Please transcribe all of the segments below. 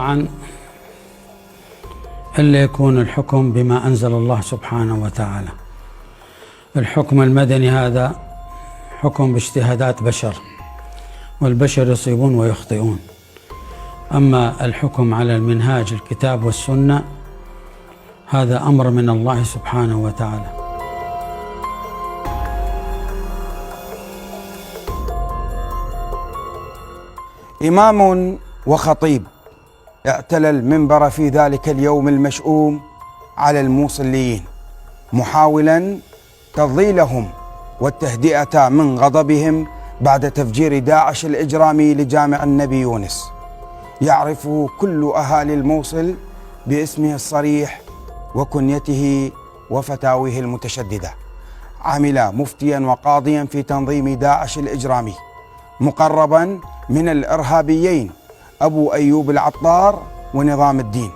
طبعا إلا يكون الحكم بما أنزل الله سبحانه وتعالى. الحكم المدني هذا حكم باجتهادات بشر، والبشر يصيبون ويخطئون. أما الحكم على المنهاج الكتاب والسنة هذا أمر من الله سبحانه وتعالى. إمام وخطيب اعتلى المنبر في ذلك اليوم المشؤوم على الموصليين، محاولا تضليلهم والتهدئة من غضبهم بعد تفجير داعش الإجرامي لجامع النبي يونس. يعرف كل أهالي الموصل باسمه الصريح وكنيته وفتاويه المتشددة. عمل مفتيا وقاضيا في تنظيم داعش الإجرامي، مقربا من الإرهابيين أبو أيوب العطار ونظام الدين.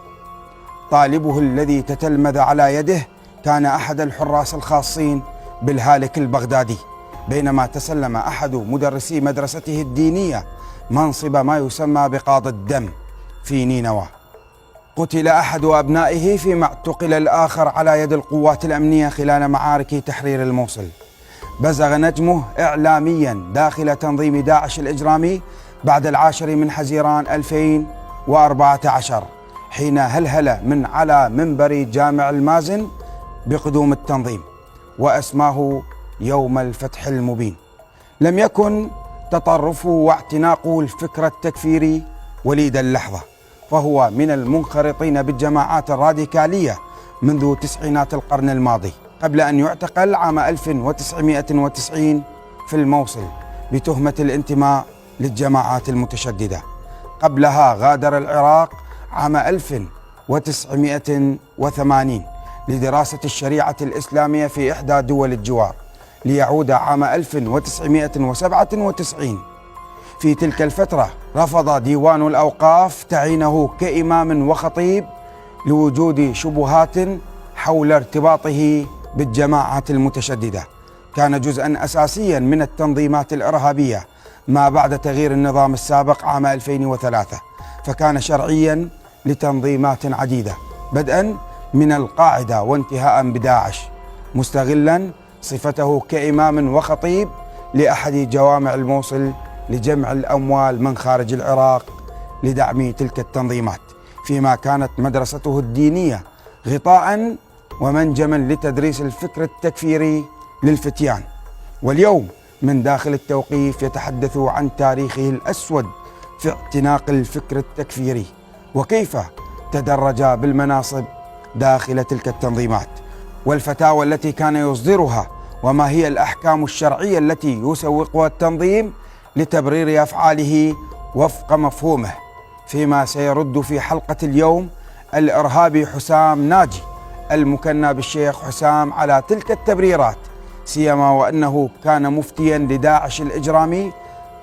طالبه الذي تتلمذ على يده كان أحد الحراس الخاصين بالهالك البغدادي، بينما تسلم أحد مدرسي مدرسته الدينية منصب ما يسمى بقاضي الدم في نينوى. قتل أحد أبنائه فيما اعتقل الآخر على يد القوات الأمنية خلال معارك تحرير الموصل. بزغ نجمه إعلاميا داخل تنظيم داعش الإجرامي بعد 10 من حزيران 2014 حين هلهل من على منبر جامع المازن بقدوم التنظيم وأسماه يوم الفتح المبين. لم يكن تطرفه واعتناقه الفكر التكفيري وليد اللحظة، فهو من المنخرطين بالجماعات الراديكالية منذ تسعينات القرن الماضي، قبل أن يعتقل عام 1990 في الموصل بتهمة الانتماء للجماعات المتشددة. قبلها غادر العراق عام 1980 لدراسة الشريعة الإسلامية في إحدى دول الجوار، ليعود عام 1997. في تلك الفترة رفض ديوان الأوقاف تعيينه كإمام وخطيب لوجود شبهات حول ارتباطه بالجماعات المتشددة. كان جزءا أساسيا من التنظيمات الإرهابية ما بعد تغيير النظام السابق عام 2003، فكان شرعيا لتنظيمات عديدة بدءا من القاعدة وانتهاء بداعش، مستغلا صفته كإمام وخطيب لأحد جوامع الموصل لجمع الأموال من خارج العراق لدعم تلك التنظيمات، فيما كانت مدرسته الدينية غطاء ومنجما لتدريس الفكر التكفيري للفتيان. واليوم من داخل التوقيف يتحدث عن تاريخه الأسود في اعتناق الفكر التكفيري، وكيف تدرج بالمناصب داخل تلك التنظيمات، والفتاوى التي كان يصدرها، وما هي الأحكام الشرعية التي يسوقها التنظيم لتبرير أفعاله وفق مفهومه. فيما سيرد في حلقة اليوم الإرهابي حسام ناجي المكنى بالشيخ حسام على تلك التبريرات، سيما وأنه كان مفتيا لداعش الإجرامي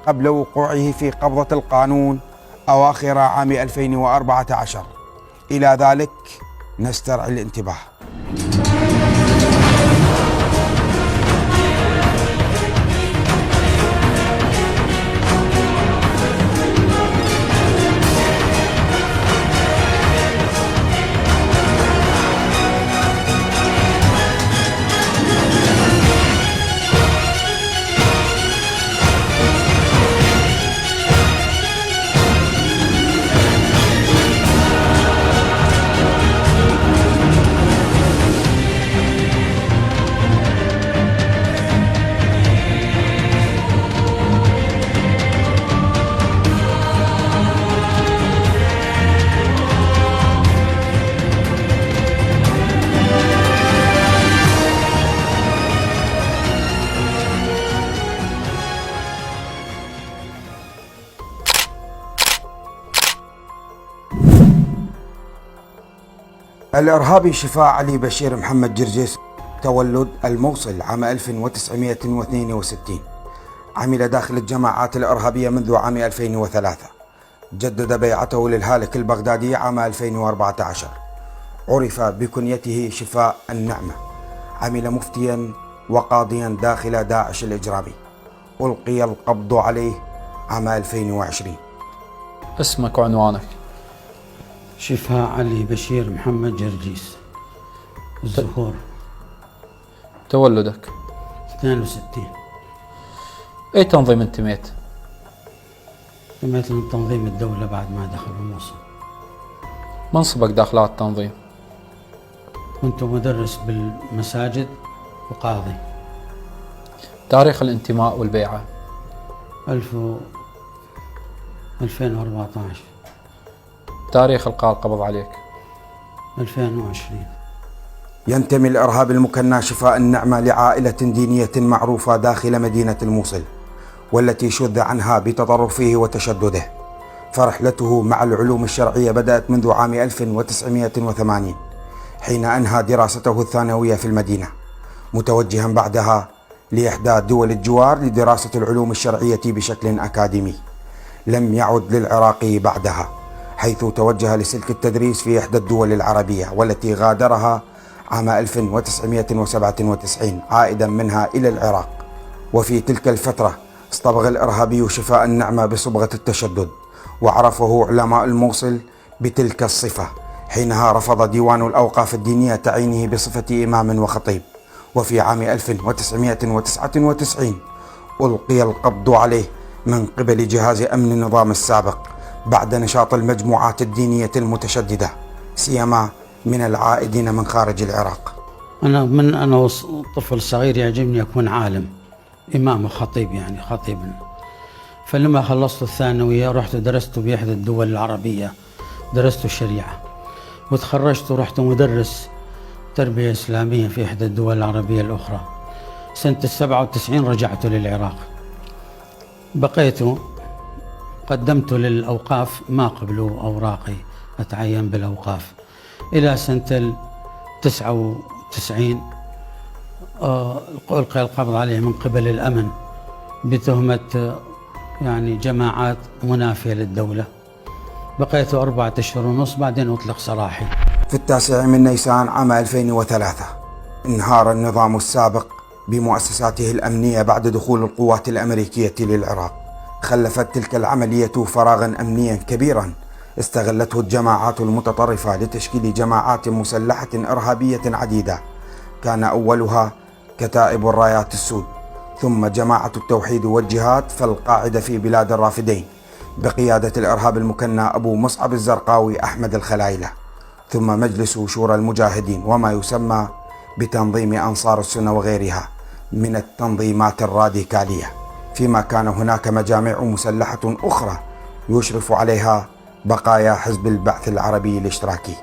قبل وقوعه في قبضة القانون أواخر عام 2014. إلى ذلك نسترعي الانتباه. الإرهابي شفاء علي بشير محمد جرجيس تولد الموصل عام 1962. عمل داخل الجماعات الإرهابية منذ عام 2003. جدد بيعته للهالك البغدادي عام 2014. عرف بكنيته شفاء النعمة. عمل مفتيا وقاضيا داخل داعش الإجرامي. ألقي القبض عليه عام 2020. اسمك وعنوانك؟ شفاء علي بشير محمد جرجيس. الزهور. تولدك 62. أي تنظيم انتميت؟ انتميت لتنظيم الدولة بعد ما دخل الموصل. منصبك داخل هذا التنظيم؟ كنت مدرس بالمساجد وقاضي. تاريخ الانتماء والبيعة؟ 2014. تاريخ إلقاء القبض عليك؟ 2020. ينتمي الإرهابي المكنى شفاء النعمة لعائلة دينية معروفة داخل مدينة الموصل، والتي شذ عنها بتطرفه وتشدده. فرحلته مع العلوم الشرعية بدأت منذ عام 1980 حين أنهى دراسته الثانوية في المدينة، متوجها بعدها لإحدى دول الجوار لدراسة العلوم الشرعية بشكل أكاديمي. لم يعد للعراق بعدها، حيث توجه لسلك التدريس في إحدى الدول العربية، والتي غادرها عام 1997 عائدا منها إلى العراق. وفي تلك الفترة اصطبغ الإرهابي شفاء النعمة بصبغة التشدد، وعرفه علماء الموصل بتلك الصفة، حينها رفض ديوان الأوقاف الدينية تعيينه بصفة إمام وخطيب. وفي عام 1999 ألقي القبض عليه من قبل جهاز أمن النظام السابق بعد نشاط المجموعات الدينية المتشددة، سيما من العائدين من خارج العراق. أنا طفل صغير يعجبني أكون عالم، إمام وخطيب، يعني خطيب. فلما خلصت الثانوية رحت درست بإحدى الدول العربية، درست الشريعة، وتخرجت ورحت مدرس تربية إسلامية في إحدى الدول العربية الأخرى. سنة 97 رجعت للعراق، بقيت قدمت للأوقاف، ما قبلوا أوراقي أتعين بالأوقاف، إلى سنة 99 ألقي القبض عليه من قبل الأمن بتهمة يعني جماعات منافية للدولة. بقيت 4 أشهر ونص، بعدين أطلق سراحي. في 9 من نيسان عام 2003 انهار النظام السابق بمؤسساته الأمنية بعد دخول القوات الأمريكية للعراق. خلفت تلك العملية فراغا أمنيا كبيرا استغلته الجماعات المتطرفة لتشكيل جماعات مسلحة إرهابية عديدة، كان أولها كتائب الرايات السود، ثم جماعة التوحيد والجهاد، فالقاعدة في بلاد الرافدين بقيادة الإرهاب المكنى أبو مصعب الزرقاوي أحمد الخلايلة، ثم مجلس شورى المجاهدين، وما يسمى بتنظيم أنصار السنة وغيرها من التنظيمات الراديكالية، فيما كان هناك مجامع مسلحة أخرى يشرف عليها بقايا حزب البعث العربي الاشتراكي.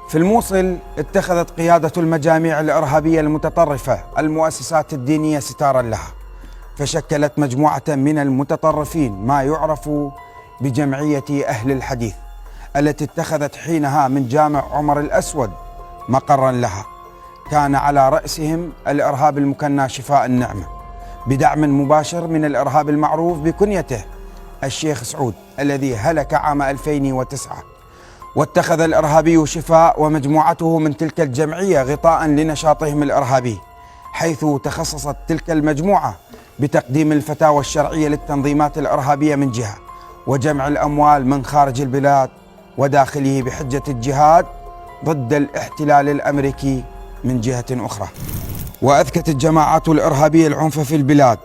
في الموصل اتخذت قيادة المجامع الإرهابية المتطرفة المؤسسات الدينية ستارا لها، فشكلت مجموعة من المتطرفين ما يعرف بجمعية أهل الحديث، التي اتخذت حينها من جامع عمر الأسود مقرا لها. كان على رأسهم الإرهاب المكنى شفاء النعمة، بدعم مباشر من الإرهاب المعروف بكنيته الشيخ سعود الذي هلك عام 2009. واتخذ الإرهابي شفاء ومجموعته من تلك الجمعية غطاء لنشاطهم الإرهابي، حيث تخصصت تلك المجموعة بتقديم الفتاوى الشرعية للتنظيمات الإرهابية من جهة، وجمع الأموال من خارج البلاد وداخله بحجة الجهاد ضد الاحتلال الأمريكي من جهة أخرى. وأذكت الجماعات الإرهابية العنف في البلاد،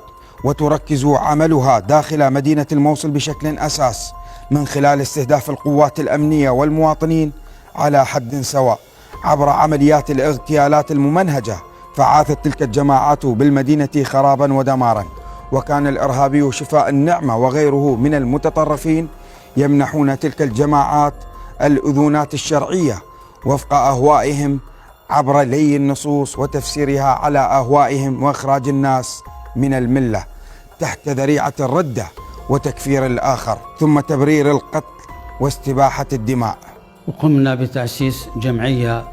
وتركز عملها داخل مدينة الموصل بشكل أساس من خلال استهداف القوات الأمنية والمواطنين على حد سواء عبر عمليات الاغتيالات الممنهجة. فعاثت تلك الجماعات بالمدينة خرابا ودمارا، وكان الإرهابي شفاء النعمة وغيره من المتطرفين يمنحون تلك الجماعات الأذونات الشرعية وفق أهوائهم عبر لي النصوص وتفسيرها على أهوائهم، وإخراج الناس من الملة تحت ذريعة الردة وتكفير الآخر، ثم تبرير القتل واستباحة الدماء. وقمنا بتأسيس جمعية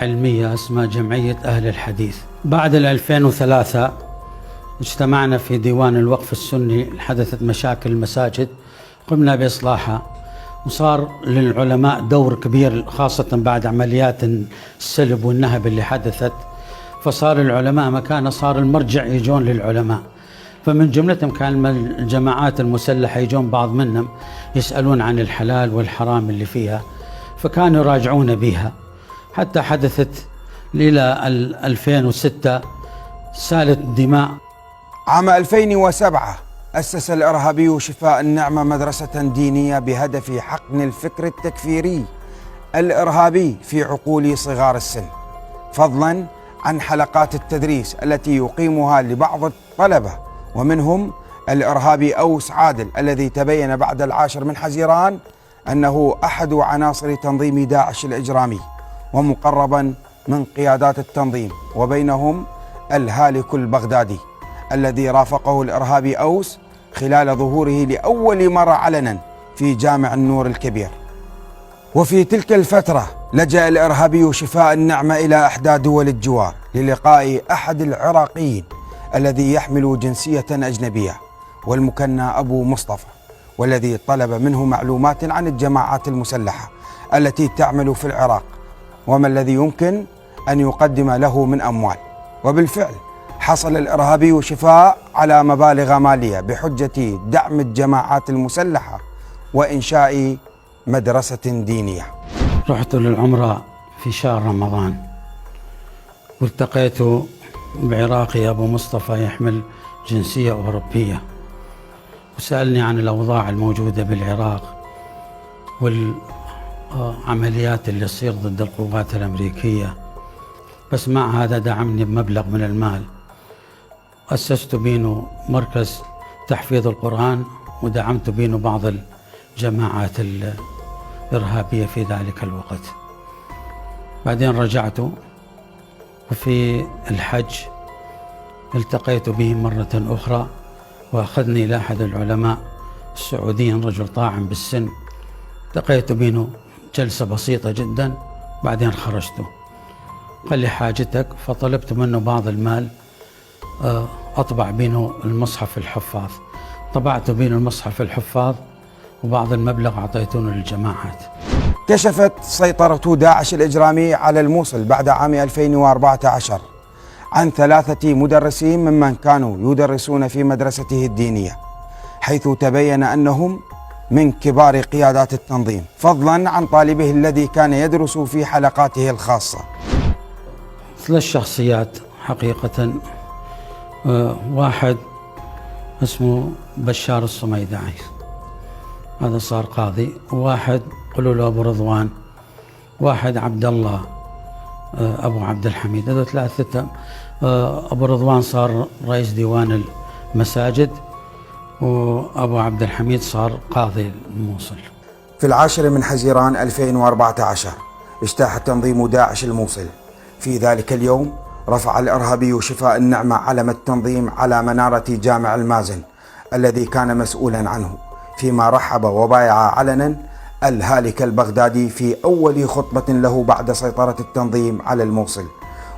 علمية اسمها جمعية أهل الحديث. بعد 2003 اجتمعنا في ديوان الوقف السني، حدثت مشاكل المساجد، قمنا بإصلاحها، وصار للعلماء دور كبير خاصة بعد عمليات السلب والنهب اللي حدثت. فصار العلماء مكانه، صار المرجع يجون للعلماء. فمن جملتهم كان الجماعات المسلحة يجون بعض منهم يسألون عن الحلال والحرام اللي فيها، فكانوا يراجعون بها حتى حدثت إلى 2006 سالت دماء. عام 2007 أسس الإرهابي شفاء النعمة مدرسة دينية بهدف حقن الفكر التكفيري الإرهابي في عقول صغار السن، فضلا عن حلقات التدريس التي يقيمها لبعض الطلبة، ومنهم الإرهابي أوس عادل الذي تبين بعد 10 من حزيران أنه أحد عناصر تنظيم داعش الإجرامي ومقربا من قيادات التنظيم، وبينهم الهالك البغدادي الذي رافقه الإرهابي أوس خلال ظهوره لأول مرة علنا في جامع النور الكبير. وفي تلك الفترة لجأ الإرهابي شفاء النعمة إلى إحدى دول الجوار للقاء أحد العراقيين الذي يحمل جنسية أجنبية والمكنى أبو مصطفى، والذي طلب منه معلومات عن الجماعات المسلحة التي تعمل في العراق وما الذي يمكن أن يقدم له من أموال. وبالفعل حصل الإرهابي شفاء على مبالغ مالية بحجة دعم الجماعات المسلحة وإنشاء مدرسة دينية. رحت للعمرة في شهر رمضان والتقيت بعراقي أبو مصطفى يحمل جنسية أوروبية، وسألني عن الأوضاع الموجودة بالعراق والعمليات اللي تصير ضد القوات الأمريكية، بس مع هذا دعمني بمبلغ من المال. أسست بينه مركز تحفيظ القرآن ودعمت بينه بعض الجماعات الإرهابية في ذلك الوقت. بعدين رجعت وفي الحج التقيت به مرة أخرى وأخذني إلى أحد العلماء السعوديين، رجل طاعن بالسن، التقيت بينه جلسة بسيطة جدا بعدين خرجت. قال لي حاجتك، فطلبت منه بعض المال أطبع بينه المصحف الحفاظ، طبعت بينه المصحف الحفاظ وبعض المبلغ أعطيتونه للجماعات. كشفت سيطرة داعش الإجرامي على الموصل بعد عام 2014 عن 3 مدرسين ممن كانوا يدرسون في مدرسته الدينية، حيث تبين أنهم من كبار قيادات التنظيم، فضلا عن طالبه الذي كان يدرس في حلقاته الخاصة. 3 شخصيات حقيقة، واحد اسمه بشار الصميداعي، هذا صار قاضي، وواحد قالوا له أبو رضوان، واحد عبد الله أبو عبد الحميد، هذول 3. أبو رضوان صار رئيس ديوان المساجد، وأبو عبد الحميد صار قاضي الموصل. في 10 من حزيران 2014 اجتاح تنظيم داعش الموصل. في ذلك اليوم رفع الإرهابي شفاء النعمة علم التنظيم على منارة جامع المازن الذي كان مسؤولا عنه، فيما رحب وبايع علنا الهالك البغدادي في أول خطبة له بعد سيطرة التنظيم على الموصل،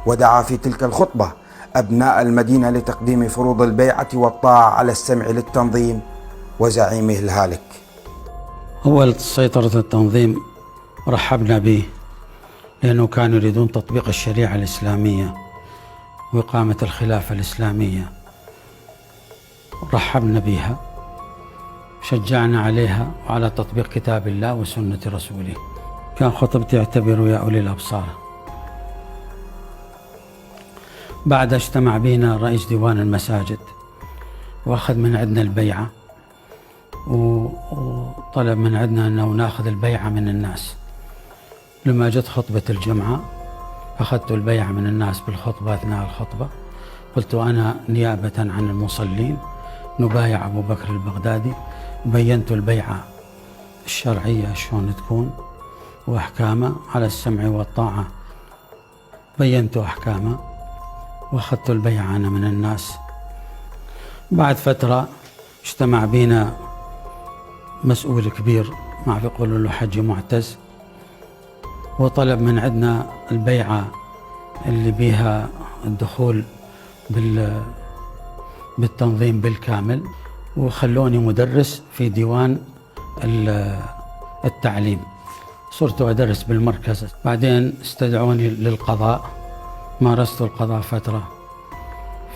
ودعا في تلك الخطبة أبناء المدينة لتقديم فروض البيعة والطاعة على السمع للتنظيم وزعيمه الهالك. أول سيطرة التنظيم رحبنا به، لأنه كانوا يريدون تطبيق الشريعة الإسلامية وإقامة الخلافة الإسلامية. رحبنا بها، شجعنا عليها وعلى تطبيق كتاب الله وسنة رسوله. كان خطبتي اعتبروا يا أولي الأبصار. بعد اجتمع بنا رئيس ديوان المساجد وأخذ من عندنا البيعة، وطلب من عندنا أنه نأخذ البيعة من الناس. لما جت خطبة الجمعة أخذت البيعة من الناس بالخطبة. أثناء الخطبة قلت أنا نيابة عن المصلين نبايع أبو بكر البغدادي، بينت البيعة الشرعية شلون تكون وأحكامها على السمع والطاعة، بينت أحكامها وأخذت البيعة أنا من الناس. بعد فترة اجتمع بينا مسؤول كبير ما يقولوا له حجي معتز، وطلب من عندنا البيعة اللي بيها الدخول بالتنظيم بالكامل، وخلوني مدرس في ديوان التعليم. صرت أدرس بالمركز. بعدين استدعوني للقضاء، مارست القضاء فترة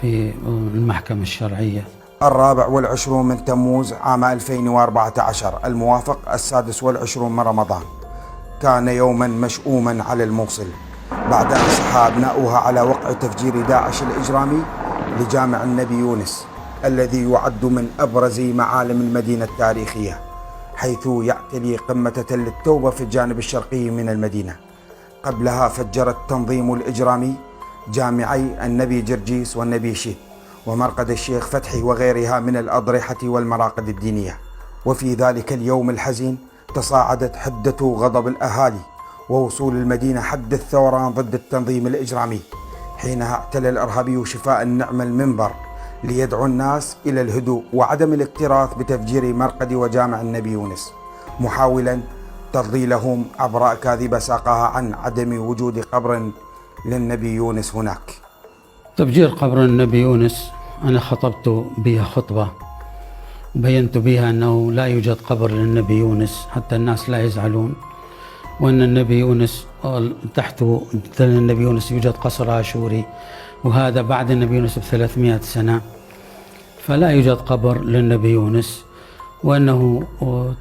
في المحكمة الشرعية. 24 من تموز عام 2014 الموافق 26 من رمضان كان يوما مشؤوما على الموصل بعد أن صح أبناؤها على وقع تفجير داعش الإجرامي لجامع النبي يونس الذي يعد من أبرز معالم المدينة التاريخية، حيث يعتلي قمة تل التوبة في الجانب الشرقي من المدينة. قبلها فجر التنظيم الإجرامي جامعي النبي جرجيس والنبي شيت ومرقد الشيخ فتحي وغيرها من الأضرحة والمراقد الدينية. وفي ذلك اليوم الحزين تصاعدت حدة غضب الأهالي ووصول المدينة حد الثوران ضد التنظيم الإجرامي، حينها اعتلى الإرهابي شفاء النعمة المنبر ليدعو الناس إلى الهدوء وعدم الاكتراث بتفجير مرقد وجامع النبي يونس، محاولا تضليلهم عبر أكاذيب ساقها عن عدم وجود قبر للنبي يونس هناك. تفجير قبر النبي يونس أنا خطبت بها خطبة بينت بها أنه لا يوجد قبر للنبي يونس حتى الناس لا يزعلون، وأن النبي يونس تحت تل النبي يونس يوجد قصر عاشوري، وهذا بعد النبي يونس ب300 سنة، فلا يوجد قبر للنبي يونس، وأنه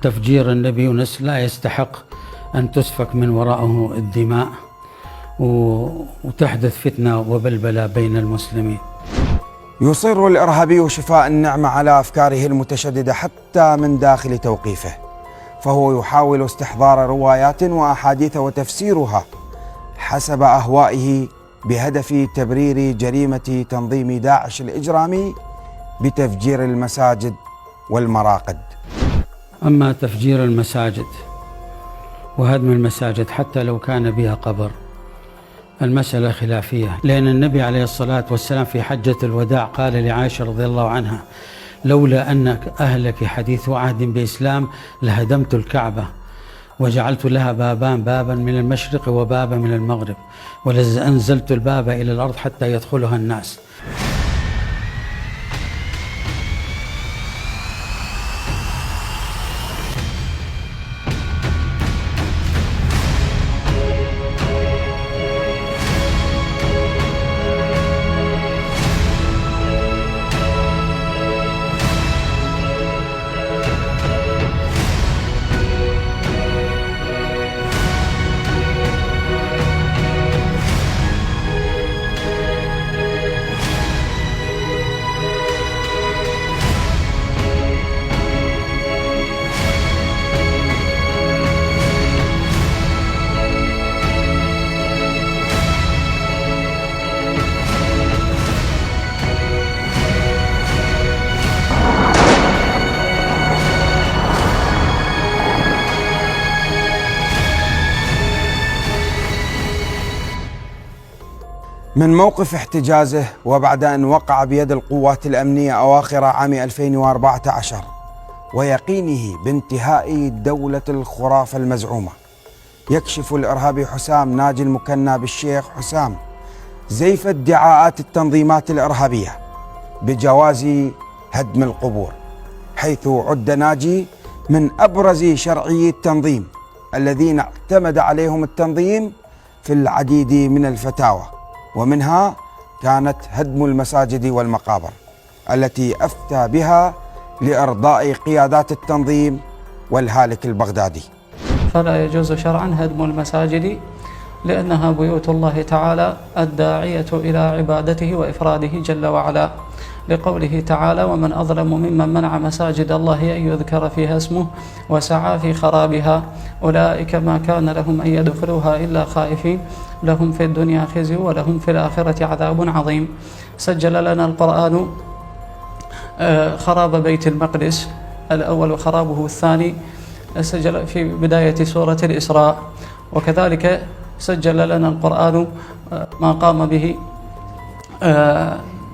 تفجير النبي يونس لا يستحق أن تسفك من وراءه الدماء وتحدث فتنة وبلبلة بين المسلمين. يصر الإرهابي شفاء النعمة على أفكاره المتشددة حتى من داخل توقيفه، فهو يحاول استحضار روايات وأحاديث وتفسيرها حسب أهوائه بهدف تبرير جريمة تنظيم داعش الإجرامي بتفجير المساجد والمراقد. أما تفجير المساجد وهدم المساجد حتى لو كان بها قبر المسألة خلافية، لأن النبي عليه الصلاة والسلام في حجة الوداع قال لعائشة رضي الله عنها: لولا أنك أهلك حديث عهد بإسلام لهدمت الكعبة وجعلت لها بابان، بابا من المشرق وبابا من المغرب، ولأنزلت الباب إلى الأرض حتى يدخلها الناس. من موقف احتجازه وبعد أن وقع بيد القوات الأمنية أواخر عام 2014 ويقينه بانتهاء دولة الخرافة المزعومة، يكشف الإرهابي حسام ناجي المكنى بالشيخ حسام زيف ادعاءات التنظيمات الإرهابية بجواز هدم القبور، حيث عد ناجي من أبرز شرعي التنظيم الذين اعتمد عليهم التنظيم في العديد من الفتاوى، ومنها كانت هدم المساجد والمقابر التي أفتى بها لإرضاء قيادات التنظيم والهالك البغدادي. فلا يجوز شرعا هدم المساجد لأنها بيوت الله تعالى الداعية إلى عبادته وإفراده جل وعلا، لقوله تعالى: ومن أظلم ممن منع مساجد الله أن يذكر فيها اسمه وسعى في خرابها أولئك ما كان لهم أن يدخلوها إلا خائفين لهم في الدنيا خزي ولهم في الآخرة عذاب عظيم. سجل لنا القرآن خراب بيت المقدس الأول وخرابه الثاني، سجل في بداية سورة الإسراء، وكذلك سجل لنا القرآن ما قام به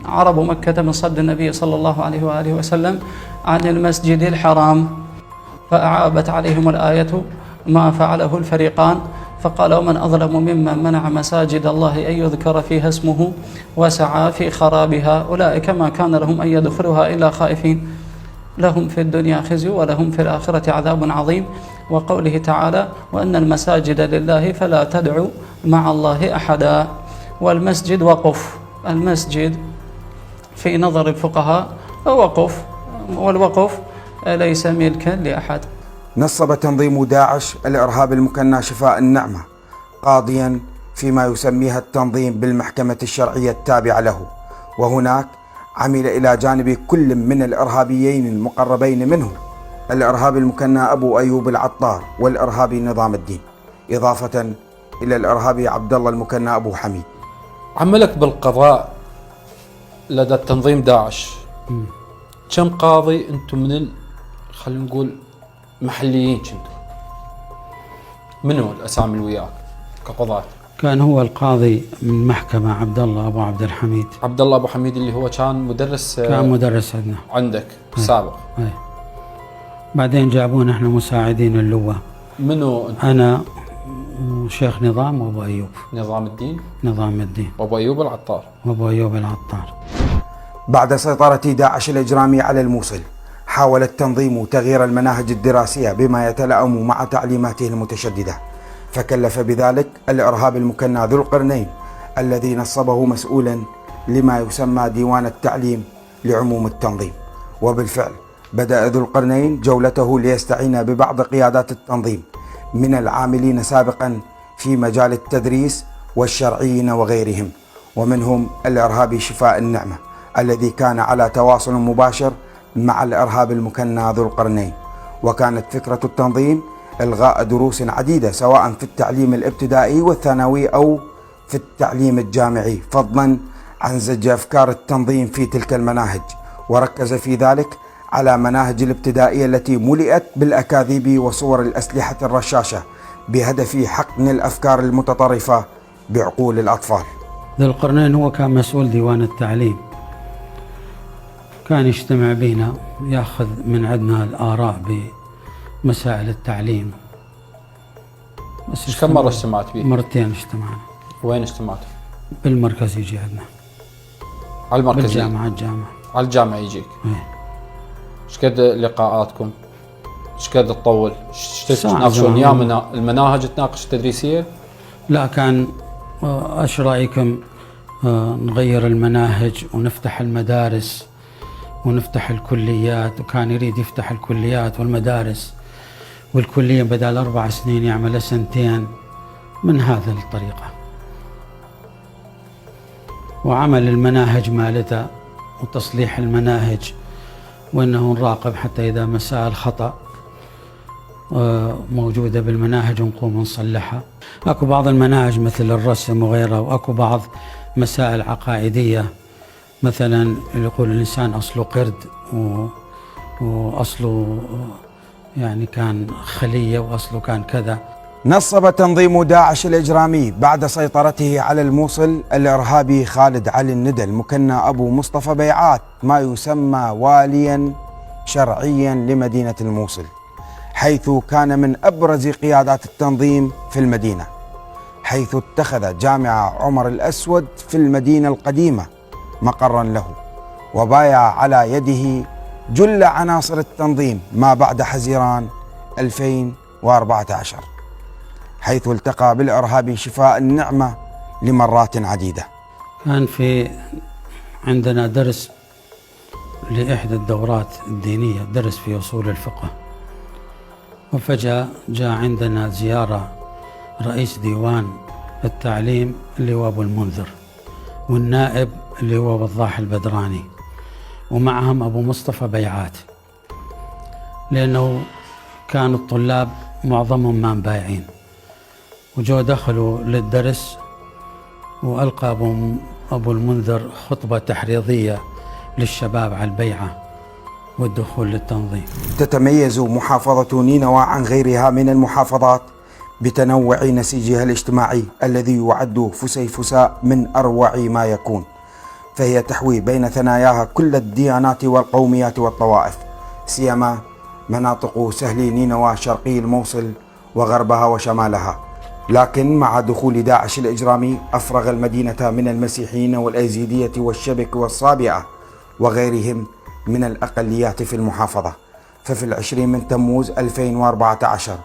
عرب مكة من صد النبي صلى الله عليه وآله وسلم عن المسجد الحرام، فأعابت عليهم الآية ما فعله الفريقان، فقال: ومن أظلم ممن منع مساجد الله أن يذكر فيها اسمه وسعى في خرابها أولئك ما كان لهم أن يدخلوها إلا خائفين لهم في الدنيا خزي ولهم في الآخرة عذاب عظيم. وقوله تعالى: وأن المساجد لله فلا تدعوا مع الله أحدا. والمسجد وقف، المسجد في نظر الفقهاء وقف، والوقف ليس ملكا لأحد. نصب تنظيم داعش الإرهاب المكنى شفاء النعمة قاضيا فيما يسميها التنظيم بالمحكمة الشرعية التابعة له، وهناك عمل إلى جانب كل من الإرهابيين المقربين منه الإرهابي المكنى أبو أيوب العطار والإرهابي نظام الدين، إضافة إلى الإرهابي عبد الله المكنى أبو حميد. عملك بالقضاء لدى التنظيم داعش كم قاضي انتم من خلينا نقول محليين كنتوا؟ منو الاسامي اللي وياك كقضاة؟ كان هو القاضي من محكمة عبد الله أبو عبد الحميد. عبد الله ابو حميد اللي هو كان مدرس كان مدرس عندنا عندك بالسابق. بعدين جابونا احنا مساعدين اللواء. منو انت؟ أنا وشيخ نظام وأبو أيوب. نظام الدين؟ نظام الدين وابو ايوب العطار. وأبو أيوب العطار. بعد سيطرة داعش الإجرامي على الموصل، حاول التنظيم تغيير المناهج الدراسية بما يتلائم مع تعليماته المتشددة، فكلف بذلك الإرهابي المكنى ذو القرنين الذي نصبه مسؤولا لما يسمى ديوان التعليم لعموم التنظيم. وبالفعل بدأ ذو القرنين جولته ليستعين ببعض قيادات التنظيم من العاملين سابقا في مجال التدريس والشرعيين وغيرهم، ومنهم الإرهابي شفاء النعمة الذي كان على تواصل مباشر مع الإرهاب المكنى ذو القرنين. وكانت فكرة التنظيم إلغاء دروس عديدة سواء في التعليم الابتدائي والثانوي أو في التعليم الجامعي، فضلا عن زج أفكار التنظيم في تلك المناهج، وركز في ذلك على مناهج الابتدائية التي ملئت بالأكاذيب وصور الأسلحة الرشاشة بهدف حقن الأفكار المتطرفة بعقول الأطفال. ذو القرنين هو كان مسؤول ديوان التعليم، كان يجتمع بينا ياخذ من عندنا الآراء بمسائل التعليم. بس كم مرة اجتمعت به؟ مرتين اجتمعنا. وين اجتمعت؟ بالمركز يجي عندنا. على المركز؟ بالجامعة. على الجامعة يجيك. ايه. ايش قد لقاءاتكم؟ ايش قد تطول؟ ايش ساعة تناقشون؟ زمان. يا المناهج تناقش التدريسية؟ لا، كان ايش رايكم نغير المناهج ونفتح المدارس ونفتح الكليات، وكان يريد يفتح الكليات والمدارس والكلية بدل 4 سنين يعملها 2 من هذا الطريقة، وعمل المناهج مالته وتصليح المناهج، وأنه نراقب حتى إذا مسائل خطأ موجودة بالمناهج ونقوم نصلحها. أكو بعض المناهج مثل الرسم وغيرها، وأكو بعض مسائل عقائدية، مثلا اللي يقول الإنسان أصله قرد وأصله يعني كان خلية وأصله كان كذا. نصب تنظيم داعش الإجرامي بعد سيطرته على الموصل الإرهابي خالد علي الندى المكنى أبو مصطفى بيعات ما يسمى واليا شرعيا لمدينة الموصل، حيث كان من أبرز قيادات التنظيم في المدينة، حيث اتخذ جامع عمر الأسود في المدينة القديمة مقرا له، وبايع على يده جل عناصر التنظيم ما بعد حزيران 2014، حيث التقى بالإرهابي شفاء النعمة لمرات عديدة. كان في عندنا درس لإحدى الدورات الدينية، درس في أصول الفقه، وفجأة جاء عندنا زيارة رئيس ديوان التعليم اللي هو أبو المنذر، والنائب اللي هو وضاح البدراني، ومعهم أبو مصطفى بيعات، لأنه كانوا الطلاب معظمهم ما بايعين، وجو دخلوا للدرس وألقى أبو المنذر خطبة تحريضية للشباب على البيعة والدخول للتنظيم. تتميز محافظة نينوى عن غيرها من المحافظات بتنوع نسيجها الاجتماعي الذي يعد فسيفساء من أروع ما يكون، فهي تحوي بين ثناياها كل الديانات والقوميات والطوائف، سيما مناطق سهل نينوى شرقي الموصل وغربها وشمالها. لكن مع دخول داعش الإجرامي أفرغ المدينة من المسيحيين والأيزيدية والشبك والصابئة وغيرهم من الأقليات في المحافظة. ففي 20 من تموز 2014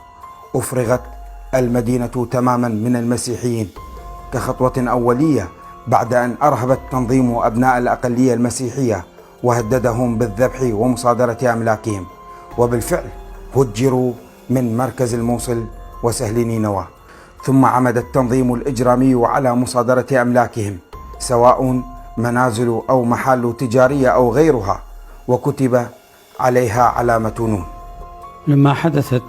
أفرغت المدينة تماما من المسيحيين كخطوة أولية بعد أن أرهب التنظيم أبناء الأقلية المسيحية وهددهم بالذبح ومصادرة أملاكهم، وبالفعل هجروا من مركز الموصل وسهل نينوى. ثم عمد التنظيم الإجرامي على مصادرة أملاكهم سواء منازل أو محال تجارية أو غيرها، وكتب عليها علامة نون. لما حدثت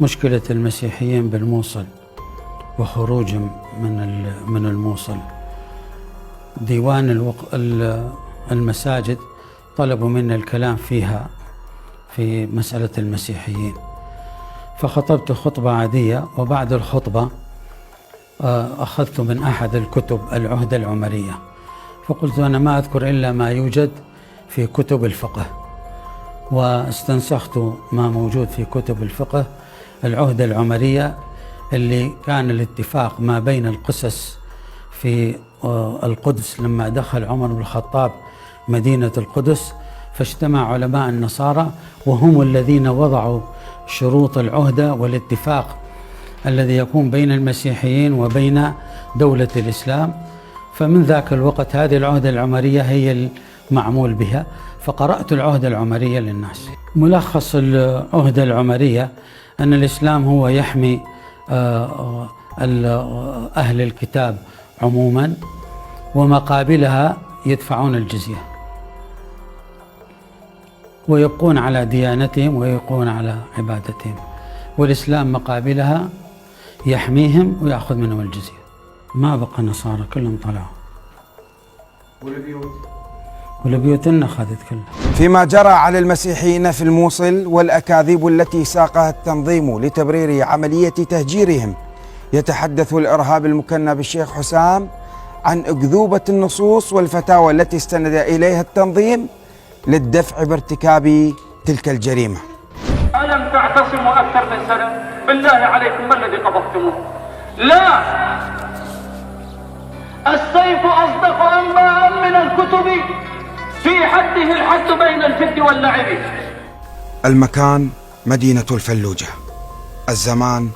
مشكلة المسيحيين بالموصل وخروجهم من الموصل، ديوان المساجد طلبوا منا الكلام فيها في مسألة المسيحيين، فخطبت خطبة عادية، وبعد الخطبة أخذت من أحد الكتب العهدة العمرية، فقلت أنا ما أذكر إلا ما يوجد في كتب الفقه، واستنسخت ما موجود في كتب الفقه العهدة العمرية اللي كان الاتفاق ما بين القسس في القدس لما دخل عمر بن الخطاب مدينة القدس، فاجتمع علماء النصارى وهم الذين وضعوا شروط العهدة والاتفاق الذي يكون بين المسيحيين وبين دولة الإسلام. فمن ذاك الوقت هذه العهدة العمرية هي المعمول بها، فقرأت العهدة العمرية للناس. ملخص العهدة العمرية أن الإسلام هو يحمي أهل الكتاب عموما، ومقابلها يدفعون الجزية ويبقون على ديانتهم ويبقون على عبادتهم، والإسلام مقابلها يحميهم ويأخذ منهم الجزية. ما بقى نصارى، كلهم طلعوا، والبيوت أخذت كلها. فيما جرى على المسيحيين في الموصل والأكاذيب التي ساقها التنظيم لتبرير عملية تهجيرهم، يتحدث الإرهاب المكنى بالشيخ حسام عن أكذوبة النصوص والفتاوى التي استند إليها التنظيم للدفع بارتكاب تلك الجريمة. ألم تعتصموا أكثر من سنة؟ بالله عليكم ما الذي قبضتموه؟ لا، السيف أصدق أنباء من الكتب، في حده الحد بين الجد واللعب. المكان مدينة الفلوجة، الزمان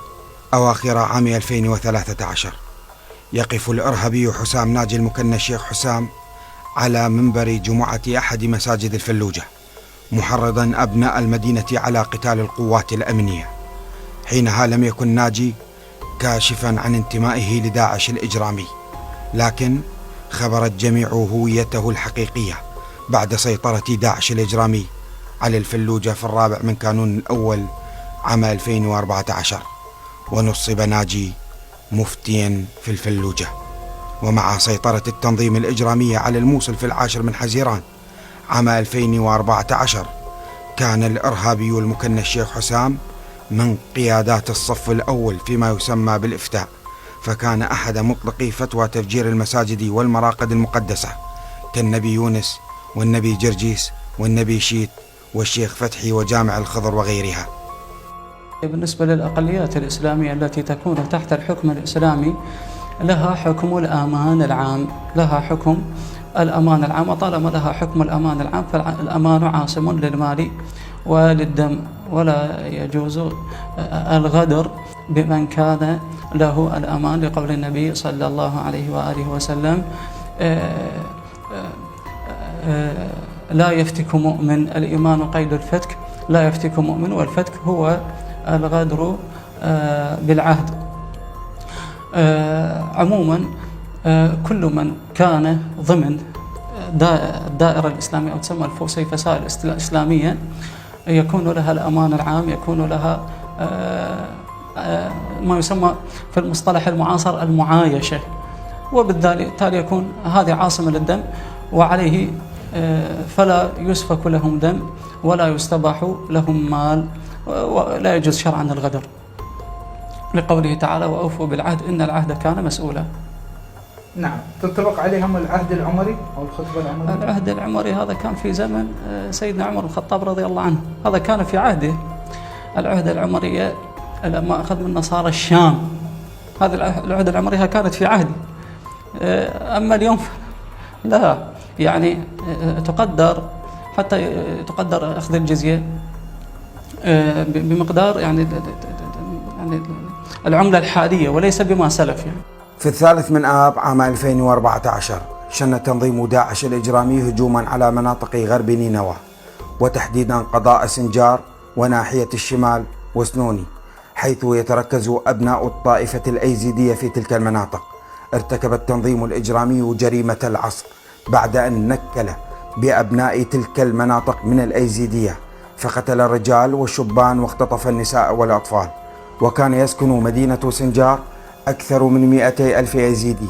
أواخر عام 2013. يقف الإرهابي حسام ناجي المكنى الشيخ حسام على منبر جمعة أحد مساجد الفلوجة، محرضا أبناء المدينة على قتال القوات الأمنية. حينها لم يكن ناجي كاشفا عن انتمائه لداعش الإجرامي، لكن خبرت جميع هويته الحقيقية بعد سيطرة داعش الإجرامي على الفلوجة في 4 من كانون الأول عام 2014، ونصب ناجي مفتيا في الفلوجة. ومع سيطرة التنظيم الإجرامي على الموصل في 10 من حزيران عام 2014، كان الإرهابي المكنى الشيخ حسام من قيادات الصف الأول فيما يسمى بالإفتاء، فكان أحد مطلقي فتوى تفجير المساجد والمراقد المقدسة كالنبي يونس والنبي جرجيس والنبي شيت والشيخ فتحي وجامع الخضر وغيرها. بالنسبة للأقليات الإسلامية التي تكون تحت الحكم الإسلامي لها حكم الأمان العام، لها حكم الأمان العام، وطالما لها حكم الأمان العام فالأمان عاصم للمال وللدم، ولا يجوز الغدر بمن كان له الأمان، لقول النبي صلى الله عليه وآله وسلم لا يفتك مؤمن، الإيمان قيد الفتك، لا يفتك مؤمن، والفتك هو الغدر بالعهد. عموما كل من كان ضمن الدائرة الإسلامية أو تسمى الفسيفساء الإسلامية يكون لها الأمان العام، يكون لها ما يسمى في المصطلح المعاصر المعايشة، وبالتالي يكون هذه عاصمة للدم، وعليه فلا يسفك لهم دم ولا يستباح لهم مال، ولا يجوز شرعا الغدر، لقوله تعالى وأوفوا بالعهد إن العهد كان مسؤولا. نعم. تنطبق عليهم العهد العمري أو الخطبة العمرية؟ العهد العمري هذا كان في زمن سيدنا عمر بن الخطاب رضي الله عنه، هذا كان في عهده. العهد العمرية لما أخذ من نصارى الشام، هذه العهد العمرية كانت في عهده. أما اليوم لا، يعني تقدر حتى تقدر أخذ الجزية بمقدار يعني العملة الحالية وليس بما سلف. يعني في 3 من آب عام 2014 شن تنظيم داعش الإجرامي هجوما على مناطق غرب نينوى، وتحديدا قضاء سنجار وناحية الشمال وسنوني، حيث يتركز أبناء الطائفة الأيزيدية في تلك المناطق. ارتكب التنظيم الإجرامي جريمة العصر بعد أن نكل بأبناء تلك المناطق من الأيزيدية، فقتل الرجال والشبان واختطف النساء والأطفال. وكان يسكن مدينة سنجار أكثر من 200,000 أيزيدي،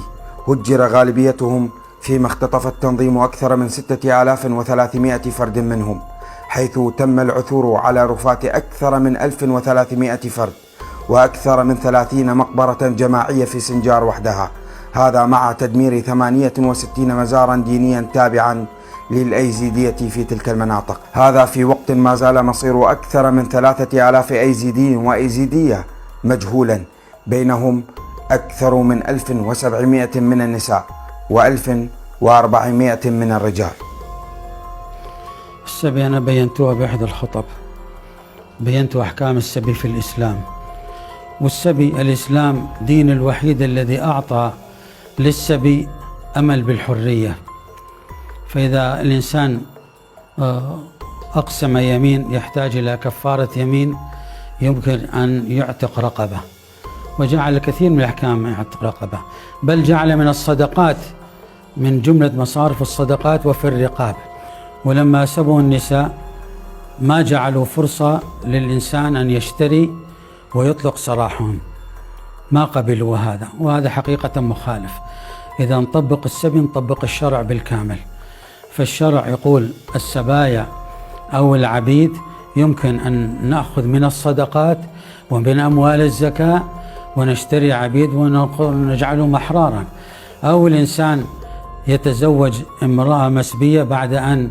هجر غالبيتهم، فيما اختطف التنظيم أكثر من 6300 فرد منهم، حيث تم العثور على رفات أكثر من 1300 فرد وأكثر من 30 مقبرة جماعية في سنجار وحدها، هذا مع تدمير 68 مزارا دينيا تابعا للأيزيدية في تلك المناطق. هذا في وقت ما زال مصير أكثر من 3000 أيزيدي وأيزيدية مجهولا، بينهم أكثر من 1700 من النساء و1400 من الرجال. السبي أنا بينتها بإحدى الخطب، بينت أحكام السبي في الإسلام. والسبي الإسلام دين الوحيد الذي أعطى للسبي أمل بالحرية. فإذا الإنسان أقسم يمين يحتاج إلى كفارة يمين، يمكن أن يعتق رقبة، وجعل كثير من الأحكام يعتق رقبة، بل جعل من الصدقات من جملة مصارف الصدقات وفي الرقاب. ولما سبوا النساء ما جعلوا فرصة للإنسان أن يشتري ويطلق سراحهم، ما قبلوا هذا، وهذا حقيقة مخالف. إذا نطبق السبي نطبق الشرع بالكامل. فالشرع يقول السبايا أو العبيد يمكن أن نأخذ من الصدقات ومن أموال الزكاة ونشتري عبيد ونجعلهم أحرارا، أو الإنسان يتزوج امرأة مسبية بعد أن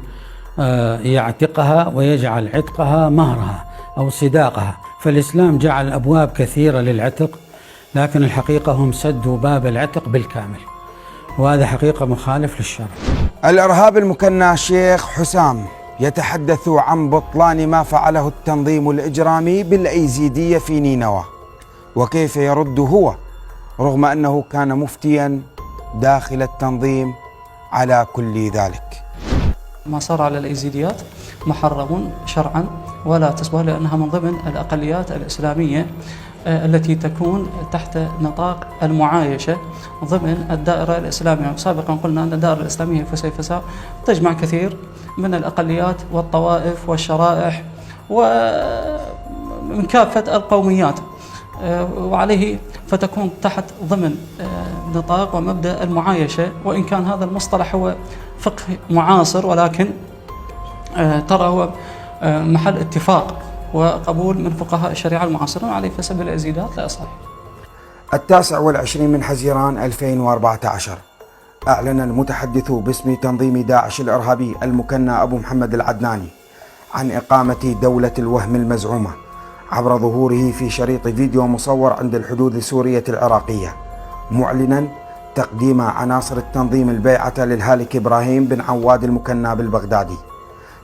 يعتقها ويجعل عتقها مهرها أو صداقها. فالإسلام جعل أبواب كثيرة للعتق، لكن الحقيقة هم سدوا باب العتق بالكامل، وهذا حقيقة مخالف للشرع. الإرهاب المكنى شيخ حسام يتحدث عن بطلان ما فعله التنظيم الإجرامي بالأيزيدية في نينوى، وكيف يرد هو رغم أنه كان مفتيا داخل التنظيم على كل ذلك. ما صار على الأيزيديات محرم شرعا ولا تسوى، لأنها من ضمن الأقليات الإسلامية التي تكون تحت نطاق المعايشة ضمن الدائرة الإسلامية. سابقا قلنا أن الدائرة الإسلامية فسيفساء تجمع كثير من الأقليات والطوائف والشرائح ومن كافة القوميات، وعليه فتكون تحت ضمن نطاق ومبدأ المعايشة. وإن كان هذا المصطلح هو فقه معاصر، ولكن ترى هو محل اتفاق وقبول من فقهاء الشريعة المعاصرين، عليه فسبب الأيزيدات لا يصح. 29 من حزيران 2014 أعلن المتحدث باسم تنظيم داعش الإرهابي المكنى أبو محمد العدناني عن إقامة دولة الوهم المزعومة عبر ظهوره في شريط فيديو مصور عند الحدود السورية العراقية، معلنا تقديم عناصر التنظيم البيعة للهالك إبراهيم بن عواد المكنى بالبغدادي.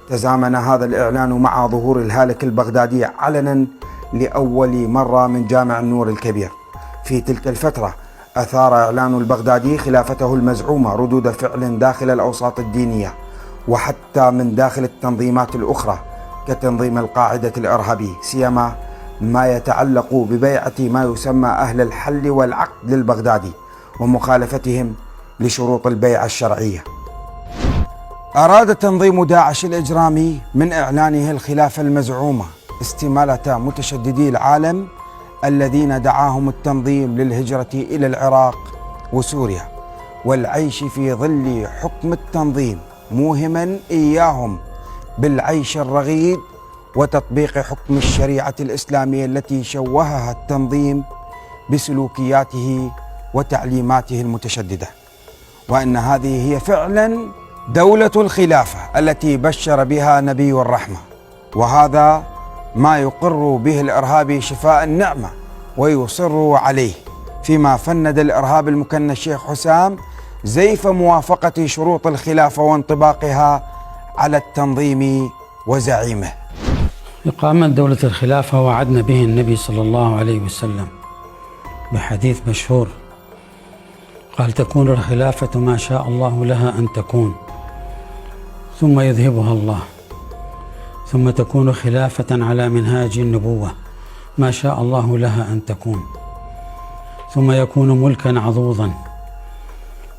تزامن هذا الإعلان مع ظهور الهالك البغدادي علنا لأول مرة من جامع النور الكبير. في تلك الفترة أثار إعلان البغدادي خلافته المزعومة ردود فعل داخل الأوساط الدينية وحتى من داخل التنظيمات الأخرى كتنظيم القاعدة الإرهابي، سيما ما يتعلق ببيعة ما يسمى أهل الحل والعقد للبغدادي ومخالفتهم لشروط البيعة الشرعية. أراد تنظيم داعش الإجرامي من إعلانه الخلافة المزعومة استمالة متشددي العالم الذين دعاهم التنظيم للهجرة إلى العراق وسوريا والعيش في ظل حكم التنظيم، موهما إياهم بالعيش الرغيد وتطبيق حكم الشريعة الإسلامية التي شوهها التنظيم بسلوكياته وتعليماته المتشددة، وأن هذه هي فعلا دولة الخلافة التي بشر بها نبي الرحمة. وهذا ما يقر به الإرهابي شفاء النعمة ويصر عليه، فيما فند الإرهاب المكنى الشيخ حسام زيف موافقة شروط الخلافة وانطباقها على التنظيم وزعيمه. إقامة دولة الخلافة وعدنا به النبي صلى الله عليه وسلم بحديث مشهور، قال: تكون الخلافة ما شاء الله لها أن تكون، ثم يذهبها الله، ثم تكون خلافة على منهاج النبوة، ما شاء الله لها أن تكون، ثم يكون ملكا عضوضا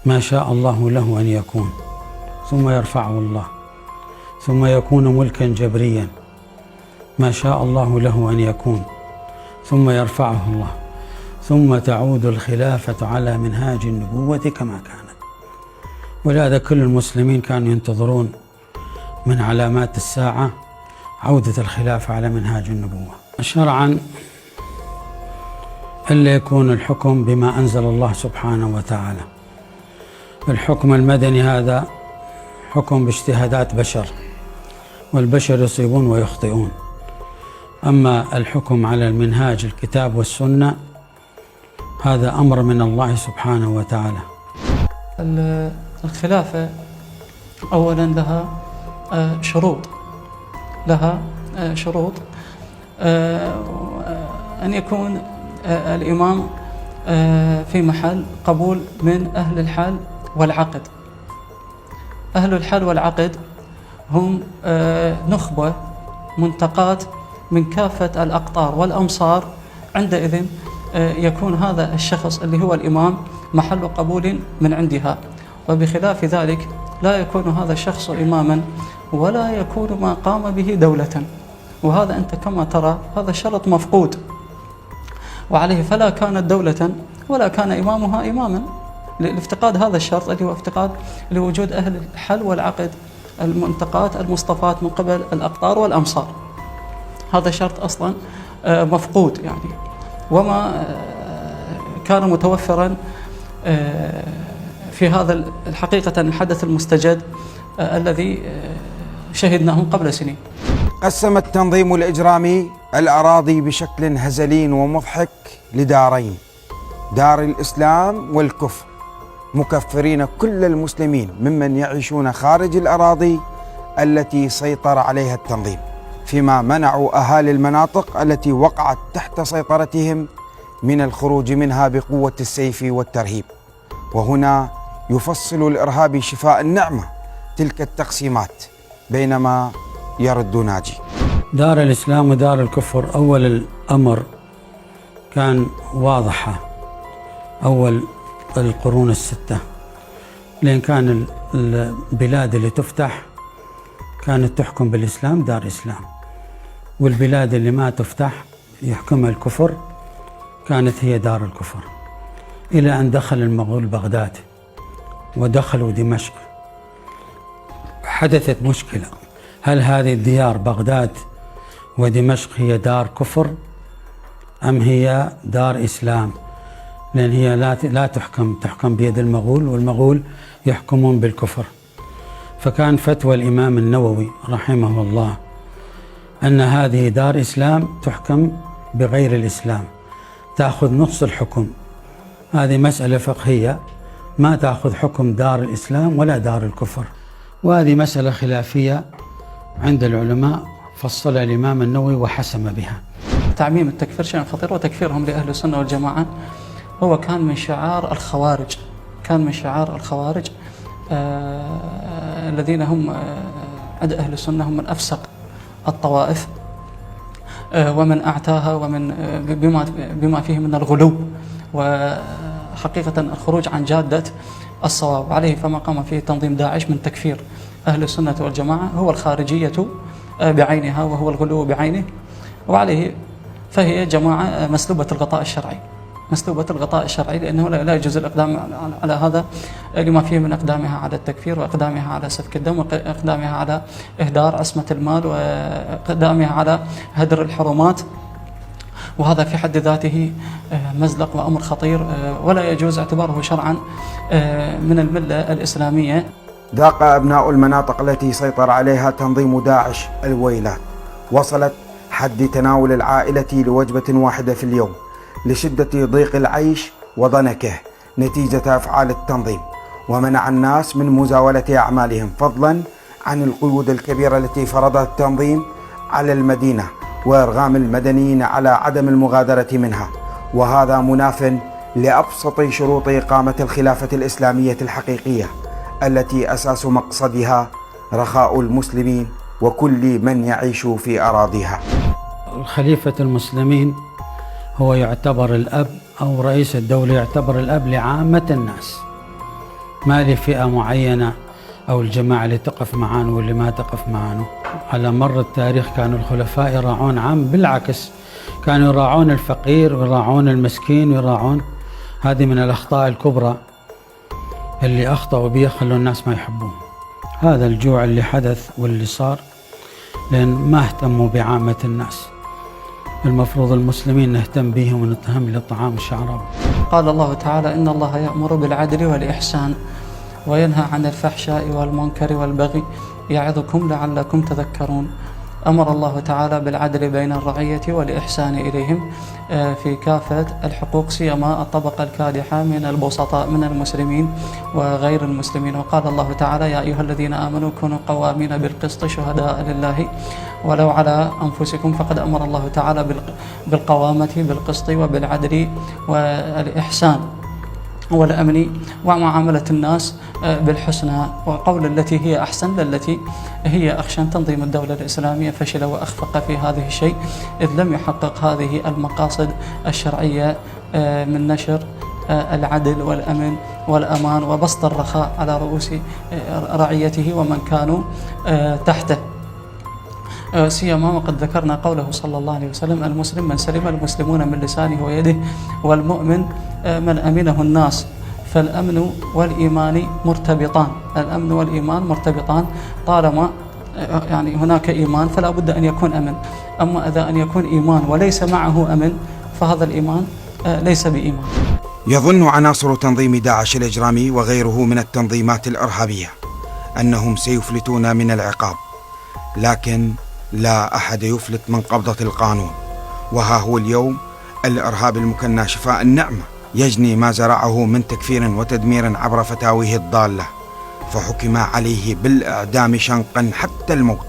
ما شاء الله له أن يكون، ثم يرفعه الله، ثم يكون ملكا جبريا ما شاء الله له أن يكون، ثم يرفعه الله، ثم تعود الخلافة على منهاج النبوة كما كانت. ولهذا كل المسلمين كانوا ينتظرون من علامات الساعة عودة الخلافة على منهاج النبوة. شرعا إلا يكون الحكم بما أنزل الله سبحانه وتعالى. الحكم المدني هذا حكم باجتهادات بشر، والبشر يصيبون ويخطئون. أما الحكم على المنهاج الكتاب والسنة هذا أمر من الله سبحانه وتعالى. الخلافة أولا لها شروط أن يكون الإمام في محل قبول من أهل الحل والعقد. أهل الحل والعقد هم نخبة منتقات من كافة الأقطار والأمصار. عندئذ يكون هذا الشخص اللي هو الإمام محل قبول من عندها، وبخلاف ذلك لا يكون هذا الشخص إماما ولا يكون ما قام به دولة، وهذا أنت كما ترى هذا شرط مفقود، وعليه فلا كانت دولة ولا كان إمامها إماما لافتقاد هذا الشرط اللي هو افتقاد لوجود أهل الحل والعقد المنتقات المصطفات من قبل الأقطار والأمصار. هذا شرط أصلا مفقود يعني، وما كان متوفرا في هذا الحقيقة الحدث المستجد الذي شهدناه قبل سنين. قسم التنظيم الإجرامي الأراضي بشكل هزلي ومضحك لدارين، دار الإسلام والكفر، مكفرين كل المسلمين ممن يعيشون خارج الأراضي التي سيطر عليها التنظيم، فيما منعوا أهالي المناطق التي وقعت تحت سيطرتهم من الخروج منها بقوة السيف والترهيب. وهنا يفصل الإرهابي شفاء النعمة تلك التقسيمات بينما يرد ناجي. دار الإسلام ودار الكفر أول الأمر كان واضحة، أول القرون الستة، لأن كان البلاد اللي تفتح كانت تحكم بالإسلام دار إسلام، والبلاد اللي ما تفتح يحكمها الكفر كانت هي دار الكفر، إلى أن دخل المغول بغداد ودخلوا دمشق. حدثت مشكلة، هل هذه الديار بغداد ودمشق هي دار كفر أم هي دار إسلام؟ لأن هي لا تحكم بيد المغول، والمغول يحكمون بالكفر. فكان فتوى الإمام النووي رحمه الله أن هذه دار إسلام تحكم بغير الإسلام، تأخذ نص الحكم. هذه مسألة فقهية، ما تأخذ حكم دار الإسلام ولا دار الكفر، وهذه مسألة خلافية عند العلماء فصلها الإمام النووي وحسم بها. تعميم التكفير شيء خطير، وتكفيرهم لأهل السنة والجماعة هو كان من شعار الخوارج، الذين هم عند أهل السنة هم من أفسق الطوائف ومن أعتاها، ومن بما فيه من الغلو وحقيقة الخروج عن جادة الصواب. عليه فما قام فيه تنظيم داعش من تكفير أهل السنة والجماعة هو الخارجية بعينها وهو الغلو بعينه، وعليه فهي جماعة مسلوبة الغطاء الشرعي، لأنه لا يجوز الإقدام على هذا لما فيه من إقدامها على التكفير، وإقدامها على سفك الدم، وإقدامها على إهدار عصمة المال، وإقدامها على هدر الحرمات، وهذا في حد ذاته مزلق وأمر خطير ولا يجوز اعتباره شرعا من الملة الإسلامية. ذاق أبناء المناطق التي سيطر عليها تنظيم داعش الويلات، وصلت حد تناول العائلة لوجبة واحدة في اليوم لشدة ضيق العيش وضنكه نتيجة أفعال التنظيم، ومنع الناس من مزاولة أعمالهم، فضلا عن القيود الكبيرة التي فرضها التنظيم على المدينة وإرغام المدنيين على عدم المغادرة منها. وهذا مناف لأبسط شروط إقامة الخلافة الإسلامية الحقيقية التي أساس مقصدها رخاء المسلمين وكل من يعيش في أراضيها. خليفة المسلمين هو يعتبر الأب، أو رئيس الدولة يعتبر الأب لعامة الناس، ما لفئة معينة أو الجماعة اللي تقف معانا واللي ما تقف معانا. على مر التاريخ كانوا الخلفاء يراعون عام، بالعكس كانوا يراعون الفقير ويراعون المسكين ويراعون. هذه من الأخطاء الكبرى اللي أخطأوا بها، خلوا الناس ما يحبون. هذا الجوع اللي حدث واللي صار لأن ما اهتموا بعامة الناس. المفروض المسلمين نهتم بهم ونهتم للطعام الشعراوي. قال الله تعالى: إن الله يأمر بالعدل والإحسان وينهى عن الفحشاء والمنكر والبغي يعظكم لعلكم تذكرون. أمر الله تعالى بالعدل بين الرعية والإحسان إليهم في كافة الحقوق، سيما الطبقة الكادحة من البسطاء من المسلمين وغير المسلمين. وقال الله تعالى: يا أيها الذين آمنوا كونوا قوامين بالقسط شهداء لله ولو على أنفسكم. فقد أمر الله تعالى بالقوامة بالقسط وبالعدل والإحسان والأمن ومعاملة الناس بالحسنى، وقول التي هي أحسن للتي هي أخشى. تنظيم الدولة الإسلامية فشل وأخفق في هذه الشيء، إذ لم يحقق هذه المقاصد الشرعية من نشر العدل والأمن والأمان وبسط الرخاء على رؤوس رعيته ومن كانوا تحته. سيما وقد ذكرنا قوله صلى الله عليه وسلم: المسلم من سلم المسلمون من لسانه ويده، والمؤمن من أمنه الناس. فالأمن والإيمان مرتبطان، الأمن والإيمان مرتبطان. طالما يعني هناك إيمان فلا بد أن يكون أمن. أما إذا أن يكون إيمان وليس معه أمن فهذا الإيمان ليس بإيمان. يظن عناصر تنظيم داعش الإجرامي وغيره من التنظيمات الإرهابية أنهم سيفلتون من العقاب، لكن لا أحد يفلت من قبضة القانون. وها هو اليوم الإرهاب المكنى شفاء النعمة يجني ما زرعه من تكفير وتدمير عبر فتاويه الضالة، فحكم عليه بالإعدام شنقا حتى الموت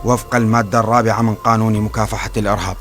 وفق المادة 4 من قانون مكافحة الإرهاب.